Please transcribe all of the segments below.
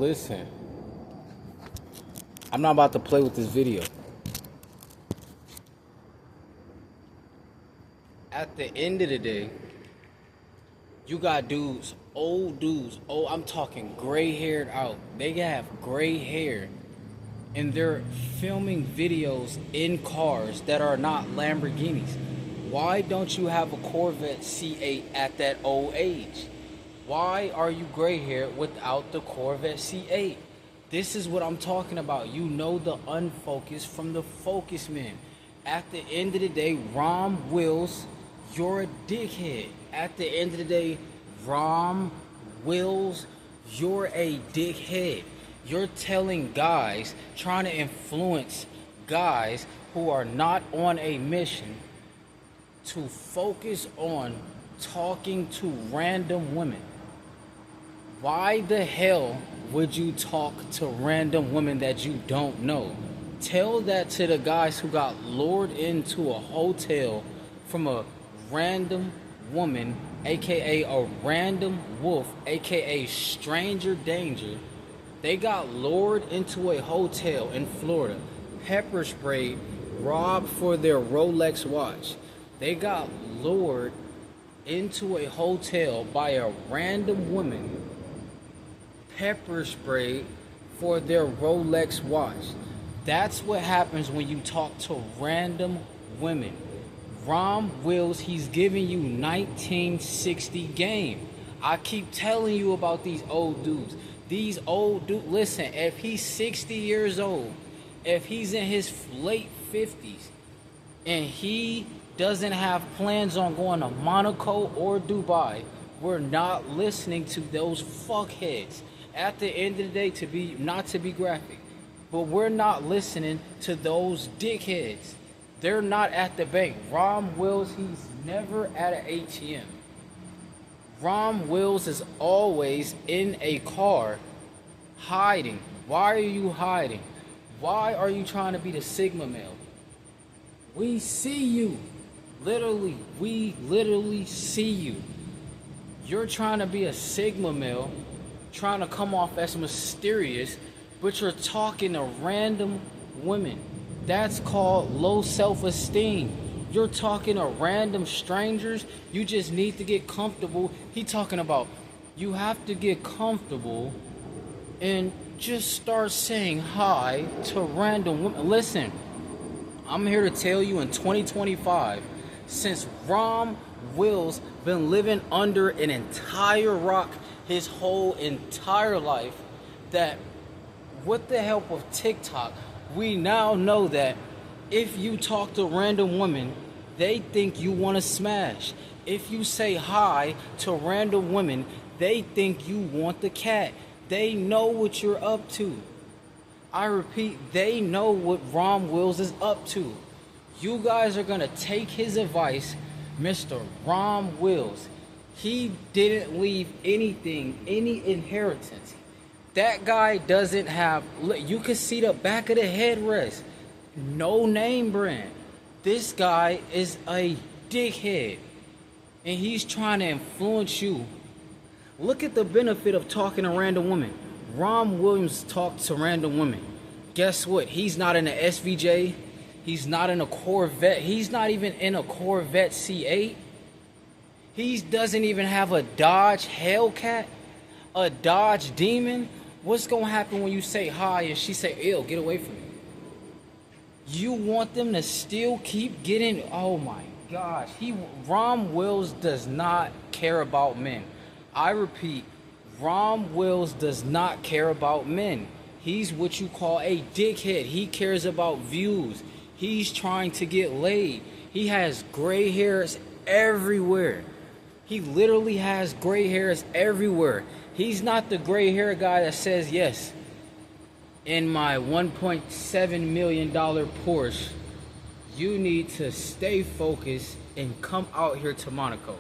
Listen, I'm not about to play with this video. At the end of the day, you got dudes, old dudes. Oh, I'm talking gray haired out. They have gray hair. And they're filming videos in cars that are not Lamborghinis. Why don't you have a Corvette C8 at that old age? Why are you gray haired without the Corvette C8? This is what I'm talking about. You know the unfocused from the focused men. At the end of the day, Rom Wills, you're a dickhead. At the end of the day, Rom Wills, you're a dickhead. You're telling guys, trying to influence guys who are not on a mission to focus on talking to random women. Why the hell would you talk to random women that you don't know? Tell that to the guys who got lured into a hotel from a random woman, aka a random wolf, aka stranger danger. They got lured into a hotel in Florida, pepper sprayed, robbed for their Rolex watch. They got lured into a hotel by a random woman, pepper sprayed for their Rolex watch. That's what happens when you talk to random women. Rom Wills, he's giving you 1960 game. I keep telling you about these old dudes. These old dudes, listen, if he's 60 years old, if he's in his late 50s, and he doesn't have plans on going to Monaco or Dubai, we're not listening to those fuckheads. At the end of the day, not to be graphic, but we're not listening to those dickheads. They're not at the bank. Rom Wills, he's never at an ATM. Rom Wills is always in a car hiding. Why are you hiding? Why are you trying to be the Sigma male? We see you. We literally see you. You're trying to be a Sigma male, trying to come off as mysterious, but you're talking to random women. That's called low self-esteem. You're talking to random strangers. You just need to get comfortable. He talking about you have to get comfortable and just start saying hi to random women. Listen, I'm here to tell you in 2025, since Rom Wills been living under an entire rock his whole entire life, that with the help of TikTok, we now know that if you talk to random women, they think you want to smash. If you say hi to random women, they think you want the cat. They know what you're up to. I repeat, they know what Rom Wills is up to. You guys are going to take his advice, Mr. Rom Wills. He didn't leave anything, any inheritance. That guy doesn't have, you can see the back of the headrest. No name brand. This guy is a dickhead. And he's trying to influence you. Look at the benefit of talking to random women. Rom Williams talked to random women. Guess what? He's not in a SVJ. He's not in a Corvette. He's not even in a Corvette C8. He doesn't even have a Dodge Hellcat, a Dodge Demon. What's going to happen when you say hi and she say, ew, get away from me? You want them to still keep getting, oh my gosh. Rom Wills does not care about men. I repeat, Rom Wills does not care about men. He's what you call a dickhead. He cares about views. He's trying to get laid. He has gray hairs everywhere. He literally has gray hairs everywhere. He's not the gray hair guy that says, yes, in my $1.7 million Porsche, you need to stay focused and come out here to Monaco.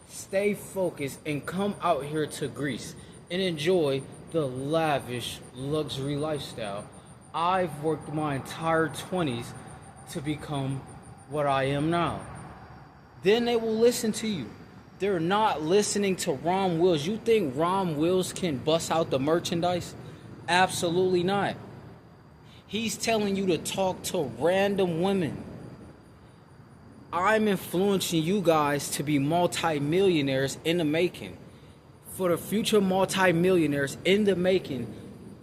Stay focused and come out here to Greece and enjoy the lavish luxury lifestyle. I've worked my entire 20s to become what I am now. Then they will listen to you. They're not listening to Rom Wills. You think Rom Wills can bust out the merchandise? Absolutely not. He's telling you to talk to random women. I'm influencing you guys to be multimillionaires in the making. For the future multimillionaires in the making,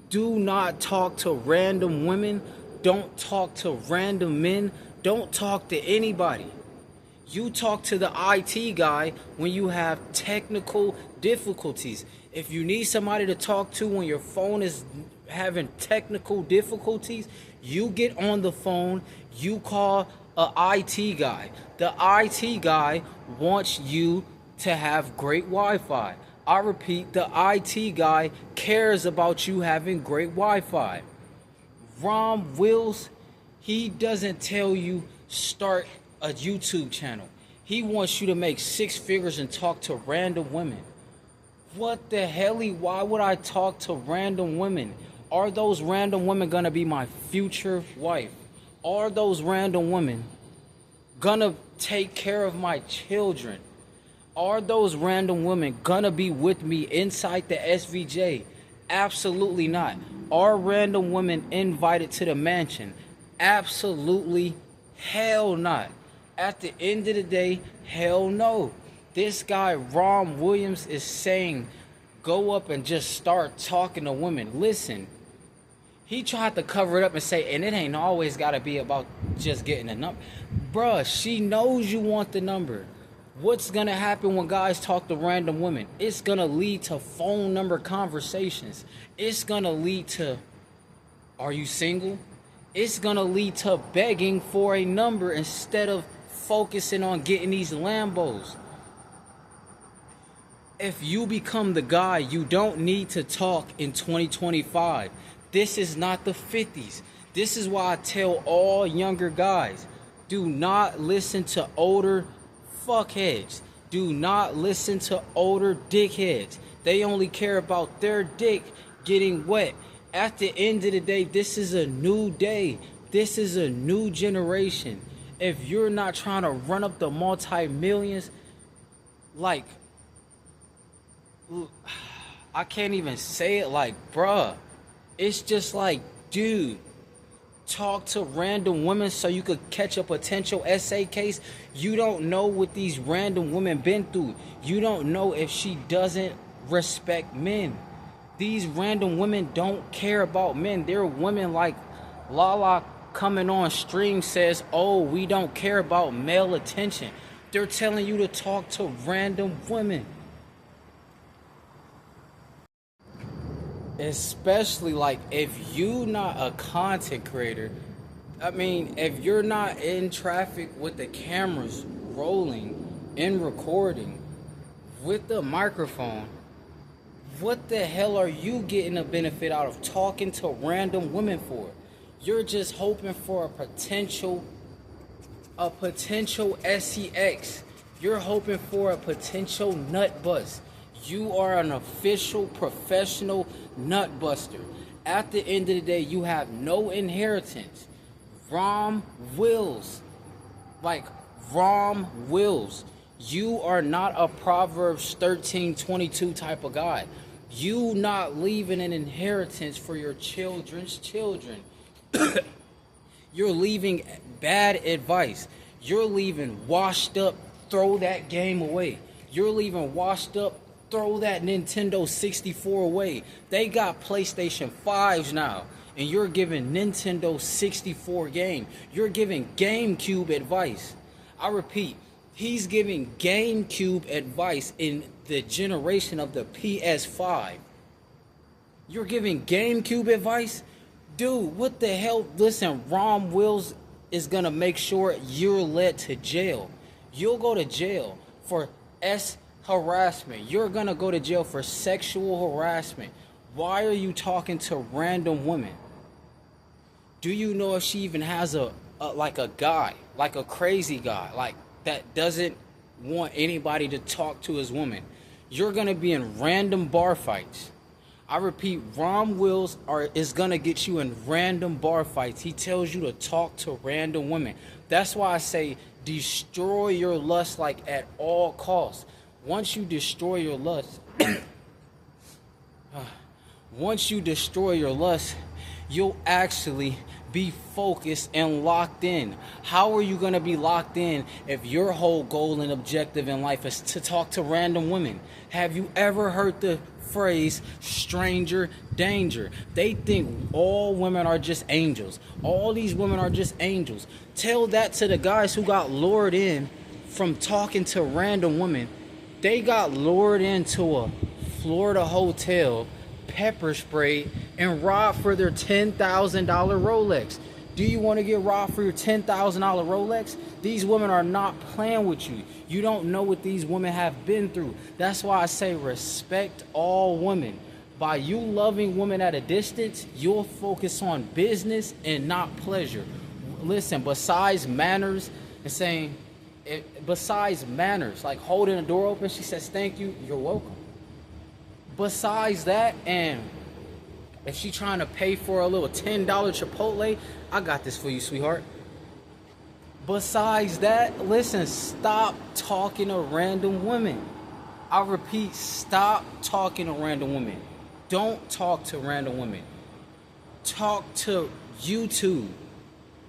do not talk to random women. Don't talk to random men. Don't talk to anybody. You talk to the IT guy when you have technical difficulties. If you need somebody to talk to when your phone is having technical difficulties, you get on the phone, you call a IT guy. The IT guy wants you to have great Wi-Fi. I repeat, the IT guy cares about you having great Wi-Fi. Ron Wills, he doesn't tell you start a YouTube channel. He wants you to make six figures and talk to random women. What the hell? Why would I talk to random women? Are those random women gonna be my future wife? Are those random women gonna take care of my children? Are those random women gonna be with me inside the SVJ? Absolutely not. Are random women invited to the mansion? Absolutely hell not. At the end of the day, hell no. This guy, Ron Williams, is saying, go up and just start talking to women. Listen, he tried to cover it up and say, and it ain't always got to be about just getting a number. Bruh, she knows you want the number. What's going to happen when guys talk to random women? It's going to lead to phone number conversations. It's going to lead to, are you single? It's going to lead to begging for a number instead of focusing on getting these Lambos. If you become the guy, you don't need to talk in 2025. This is not the 50s. This is why I tell all younger guys, do not listen to older fuckheads. Do not listen to older dickheads. They only care about their dick getting wet. At the end of the day, this is a new day. This is a new generation. If you're not trying to run up the multi-millions, like, I can't even say it, like, bruh. It's just like, dude, talk to random women so you could catch a potential essay case. You don't know what these random women been through. You don't know if she doesn't respect men. These random women don't care about men. They're women like Lala coming on stream says, oh, we don't care about male attention. They're telling you to talk to random women. Especially like if you not a content creator, I mean, if you're not in traffic with the cameras rolling and recording with the microphone, what the hell are you getting a benefit out of talking to random women for? You're just hoping for a potential SEX. You're hoping for a potential nut bust. You are an official professional nut buster. At the end of the day, you have no inheritance. Rom Wills. Like Rom Wills. You are not a Proverbs 13:22 type of guy. You not leaving an inheritance for your children's children. You're leaving bad advice. You're leaving washed up, throw that game away. You're leaving washed up, throw that Nintendo 64 away. They got PlayStation 5s now, and you're giving Nintendo 64 game. You're giving GameCube advice. I repeat, he's giving GameCube advice in the generation of the PS5. You're giving GameCube advice? Dude, what the hell? Listen, Ron Wills is going to make sure you're led to jail. You'll go to jail for harassment. You're going to go to jail for sexual harassment. Why are you talking to random women? Do you know if she even has a guy, like a crazy guy, like that doesn't want anybody to talk to his woman? You're going to be in random bar fights. I repeat, Ron Wills is going to get you in random bar fights. He tells you to talk to random women. That's why I say destroy your lust like at all costs. Once you destroy your lust, Once you destroy your lust, you'll actually be focused and locked in. How are you going to be locked in if your whole goal and objective in life is to talk to random women? Have you ever heard the phrase stranger danger? They think all women are just angels. All these women are just angels. Tell that to the guys who got lured in from talking to random women. They got lured into a Florida hotel, pepper sprayed, and robbed for their $10,000 Rolex. Do you want to get robbed for your $10,000 Rolex? These women are not playing with you. You don't know what these women have been through. That's why I say respect all women. By you loving women at a distance, you'll focus on business and not pleasure. Listen, besides manners and saying, besides manners, like holding the door open, she says, thank you, you're welcome. Besides that, and if she trying to pay for a little $10 Chipotle, I got this for you, sweetheart. Besides that, listen, stop talking to random women. I repeat, stop talking to random women. Don't talk to random women. Talk to YouTube.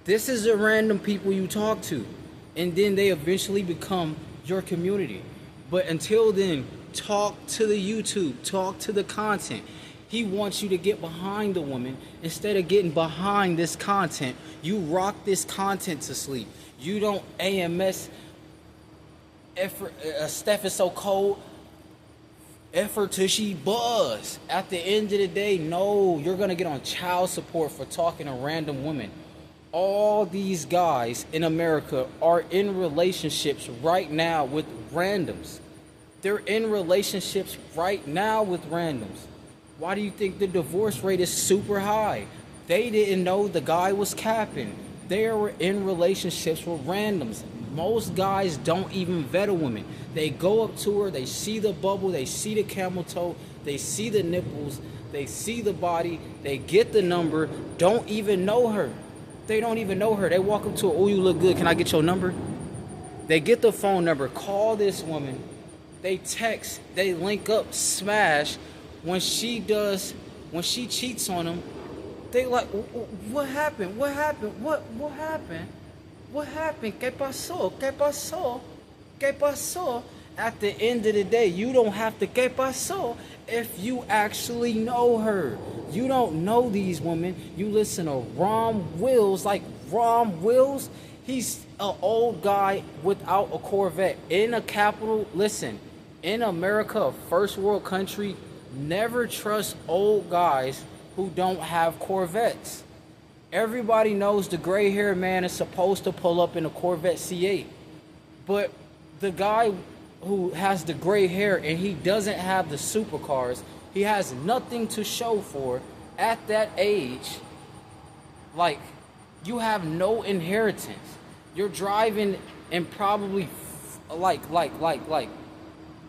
This is the random people you talk to. And then they eventually become your community. But until then, talk to the YouTube, talk to the content. He wants you to get behind the woman. Instead of getting behind this content, you rock this content to sleep. You don't AMS effort, Steph is so cold, effort till she buzz. At the end of the day, no, you're gonna get on child support for talking to random women. All these guys in America are in relationships right now with randoms. They're in relationships right now with randoms. Why do you think the divorce rate is super high? They didn't know the guy was capping. They were in relationships with randoms. Most guys don't even vet a woman. They go up to her, they see the bubble, they see the camel toe, they see the nipples, they see the body, they get the number, don't even know her. They don't even know her. They walk up to her, oh, you look good, can I get your number? They get the phone number, call this woman, they text, they link up, smash. When she cheats on them, they like, what happened? What happened? What happened? What happened? ¿Qué pasó? ¿Qué pasó? ¿Qué pasó? At the end of the day, you don't have to ¿qué pasó if you actually know her. You don't know these women. You listen to Rom Wills, like Rom Wills, he's an old guy without a Corvette. In a capital, listen, in America, a first world country, never trust old guys who don't have Corvettes. Everybody knows the gray-haired man is supposed to pull up in a Corvette C8. But the guy who has the gray hair and he doesn't have the supercars, he has nothing to show for at that age. Like, you have no inheritance. You're driving in probably like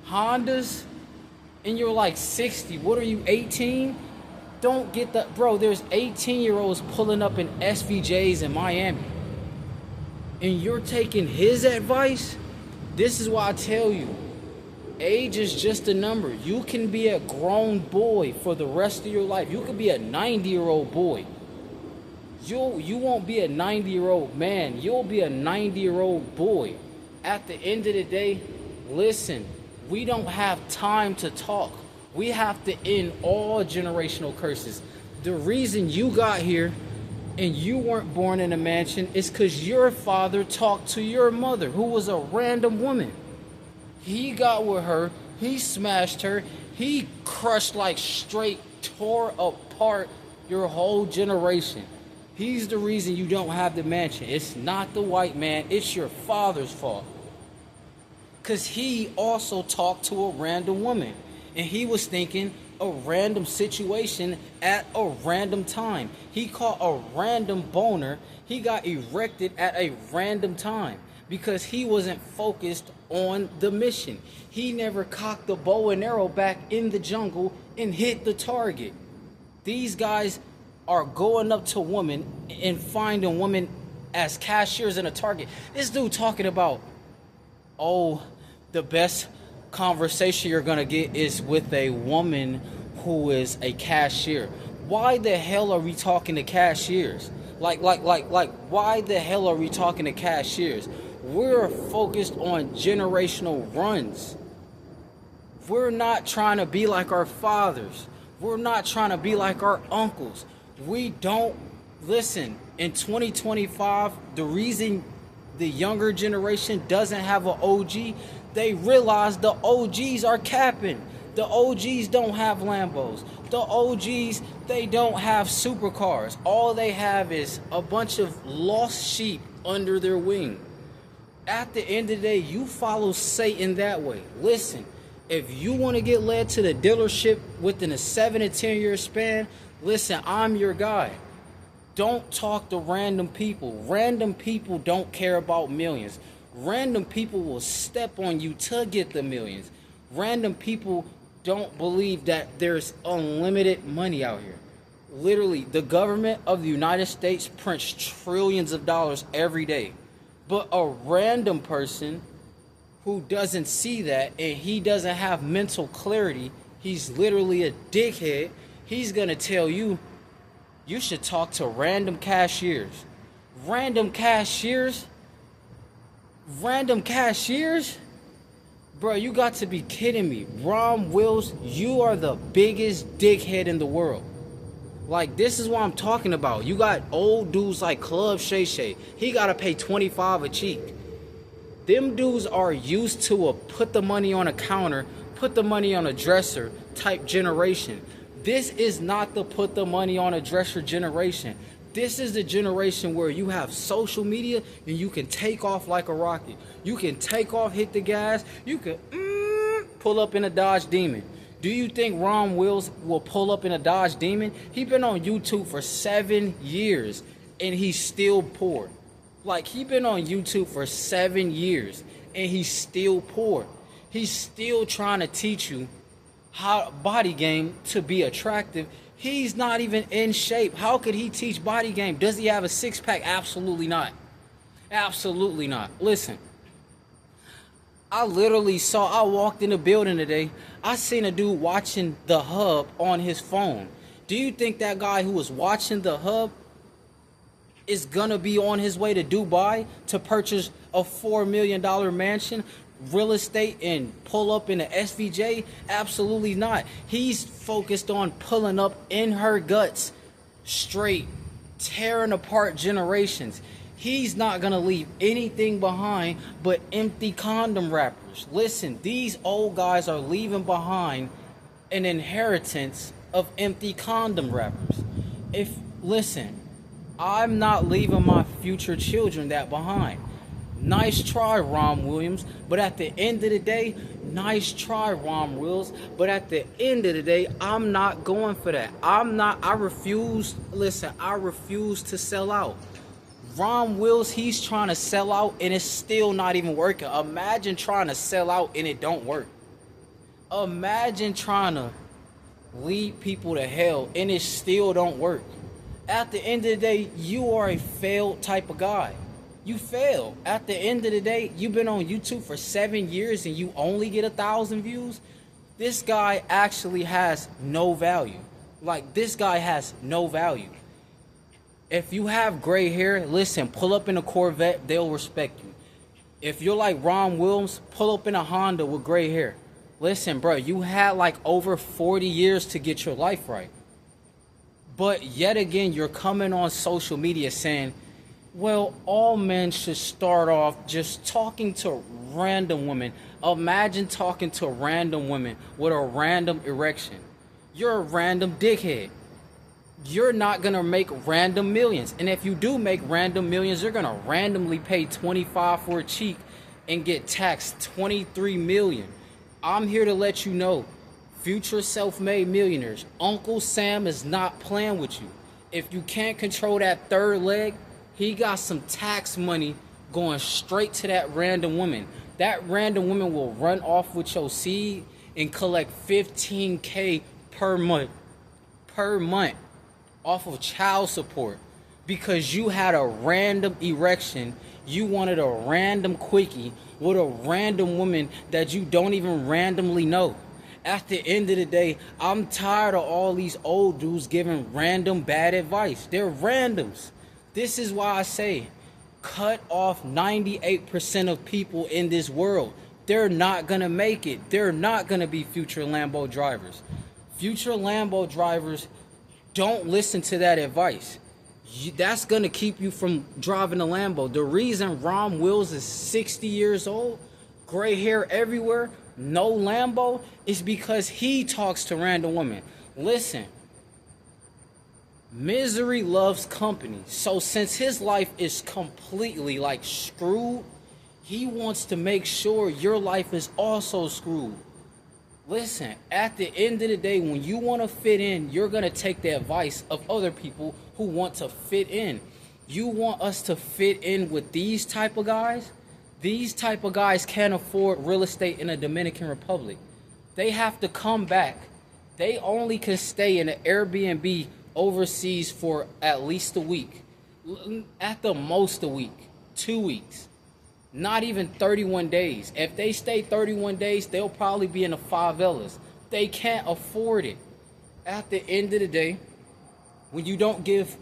Hondas, and you're like 60. What are you, 18? Don't get that, bro. There's 18-year-olds pulling up in SVJs in Miami, and you're taking his advice. This is why I tell you, age is just a number. You can be a grown boy for the rest of your life. You could be a 90-year-old boy. You won't be a 90-year-old man. You'll be a 90-year-old boy. At the end of the day, listen, we don't have time to talk. We have to end all generational curses. The reason you got here and you weren't born in a mansion is because your father talked to your mother, who was a random woman. He got with her, he smashed her, he crushed, like straight tore apart your whole generation. He's the reason you don't have the mansion. It's not the white man, it's your father's fault. Because he also talked to a random woman. And he was thinking a random situation at a random time. He caught a random boner. He got erected at a random time because he wasn't focused on the mission. He never cocked the bow and arrow back in the jungle and hit the target. These guys are going up to women and finding women as cashiers in a Target. This dude talking about, oh, the best conversation you're gonna get is with a woman who is a cashier. Why the hell are we talking to cashiers? Like, why the hell are we talking to cashiers? We're focused on generational runs. We're not trying to be like our fathers. We're not trying to be like our uncles. We don't listen. In 2025, the reason the younger generation doesn't have an OG, they realize the OGs are capping. The OGs don't have Lambos. The OGs, they don't have supercars. All they have is a bunch of lost sheep under their wing. At the end of the day, you follow Satan that way. Listen, if you want to get led to the dealership within a 7 to 10 year span, listen, I'm your guy. Don't talk to random people. Random people don't care about millions. Random people will step on you to get the millions. Random people don't believe that there's unlimited money out here. Literally, the government of the United States prints trillions of dollars every day. But a random person who doesn't see that and he doesn't have mental clarity, he's literally a dickhead, he's gonna tell you, you should talk to random cashiers. Random cashiers? Random cashiers? Bro, you got to be kidding me. Ron Wills, you are the biggest dickhead in the world. Like, this is what I'm talking about. You got old dudes like Club Shay Shay. He got to pay $25 a cheek. Them dudes are used to a put the money on a counter, put the money on a dresser type generation. This is not the put the money on a dresser generation. This is the generation where you have social media and you can take off like a rocket. You can take off, hit the gas. You can pull up in a Dodge Demon. Do you think Ron Wills will pull up in a Dodge Demon? He been on YouTube for 7 years and he's still poor. Like, he been on YouTube for 7 years and he's still poor. He's still trying to teach you how body game to be attractive. He's not even in shape. How could he teach body game? Does he have a six-pack? Absolutely not. Absolutely not. Listen, I walked in the building today. I seen a dude watching The Hub on his phone. Do you think that guy who was watching The Hub is gonna be on his way to Dubai to purchase a $4 million mansion, real estate, and pull up in the SVJ? Absolutely not. He's focused on pulling up in her guts, straight, tearing apart generations. He's not gonna leave anything behind but empty condom wrappers. Listen, these old guys are leaving behind an inheritance of empty condom wrappers. Listen, I'm not leaving my future children that behind. Nice try, Ron Williams, but at the end of the day, nice try, Ron Wills, but at the end of the day, I'm not going for that. I refuse to sell out. Ron Wills, he's trying to sell out and it's still not even working. Imagine trying to sell out and it don't work. Imagine trying to lead people to hell and it still don't work. At the end of the day, you are a failed type of guy. You fail. At the end of the day, you've been on YouTube for 7 years and you only get 1,000 views. This guy actually has no value. Like, this guy has no value. If you have gray hair, listen, pull up in a Corvette, they'll respect you. If you're like Ron Williams, pull up in a Honda with gray hair. Listen, bro, you had like over 40 years to get your life right. But yet again, you're coming on social media saying, well, all men should start off just talking to random women. Imagine talking to random women with a random erection. You're a random dickhead. You're not going to make random millions. And if you do make random millions, you're going to randomly pay 25 for a cheek and get taxed 23 million. I'm here to let you know, future self-made millionaires, Uncle Sam is not playing with you. If you can't control that third leg, he got some tax money going straight to that random woman. That random woman will run off with your seed and collect $15K per month off of child support because you had a random erection. You wanted a random quickie with a random woman that you don't even randomly know. At the end of the day, I'm tired of all these old dudes giving random bad advice. They're randoms. This is why I say, cut off 98% of people in this world. They're not gonna make it. They're not gonna be future Lambo drivers. Future Lambo drivers don't listen to that advice. That's gonna keep you from driving a Lambo. The reason Ron Wills is 60 years old, gray hair everywhere, no Lambo, is because he talks to random women. Listen, misery loves company. So since his life is completely like screwed, he wants to make sure your life is also screwed. Listen, at the end of the day, when you want to fit in, you're going to take the advice of other people who want to fit in. You want us to fit in with these type of guys? These type of guys can't afford real estate in the Dominican Republic. They have to come back. They only can stay in an Airbnb overseas for at least a week. At the most a week, 2 weeks. Not even 31 days. If they stay 31 days, they'll probably be in the favelas. They can't afford it. At the end of the day, when you don't give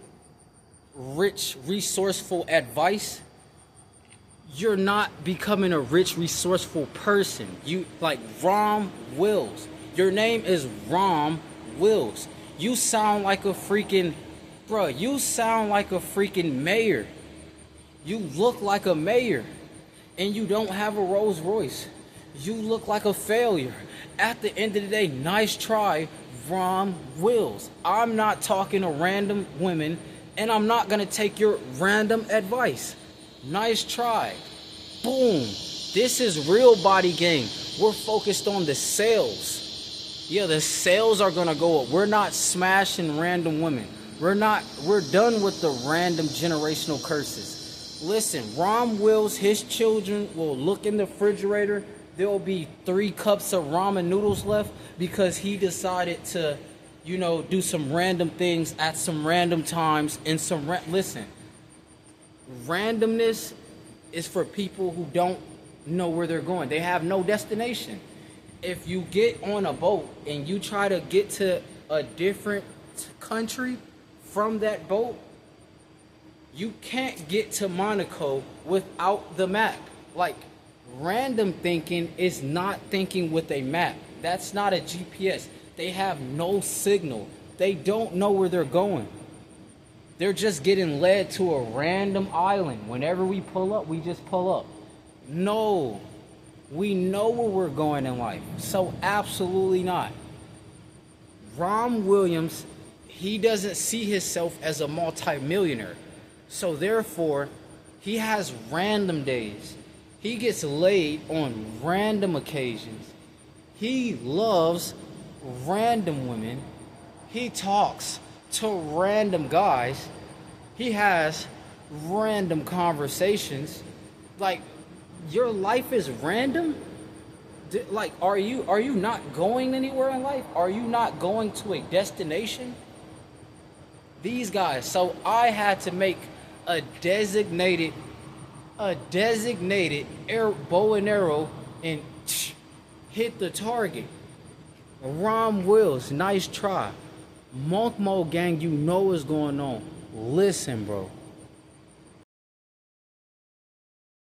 rich, resourceful advice, you're not becoming a rich, resourceful person. You like Ron Wills. Your name is Ron Wills. You sound like a freaking, bruh, you sound like a freaking mayor. You look like a mayor. And you don't have a Rolls Royce. You look like a failure. At the end of the day, nice try, Ron Wills. I'm not talking to random women, and I'm not gonna take your random advice. Nice try. Boom. This is real body game. We're focused on the sales. Yeah, the sales are gonna go up. We're not smashing random women. We're done with the random generational curses. Listen, Ron Wills, his children will look in the refrigerator. There will be 3 cups of ramen noodles left because he decided to, do some random things at some random times and listen, randomness is for people who don't know where they're going. They have no destination. If you get on a boat and you try to get to a different country from that boat, you can't get to Monaco without the map. Like, random thinking is not thinking with a map. That's not a GPS. They have no signal. They don't know where they're going. They're just getting led to a random island. Whenever we pull up, we just pull up. No, we know where we're going in life. So absolutely not. Ron Williams, he doesn't see himself as a multimillionaire. So therefore, he has random days. He gets laid on random occasions. He loves random women. He talks to random guys. He has random conversations. Like, your life is random? Like, are you not going anywhere in life? Are you not going to a destination? These guys. So I had to make a designated bow and arrow and hit the target. Ron Wills, nice try. Monk Mo gang, you know what's going on. Listen, bro.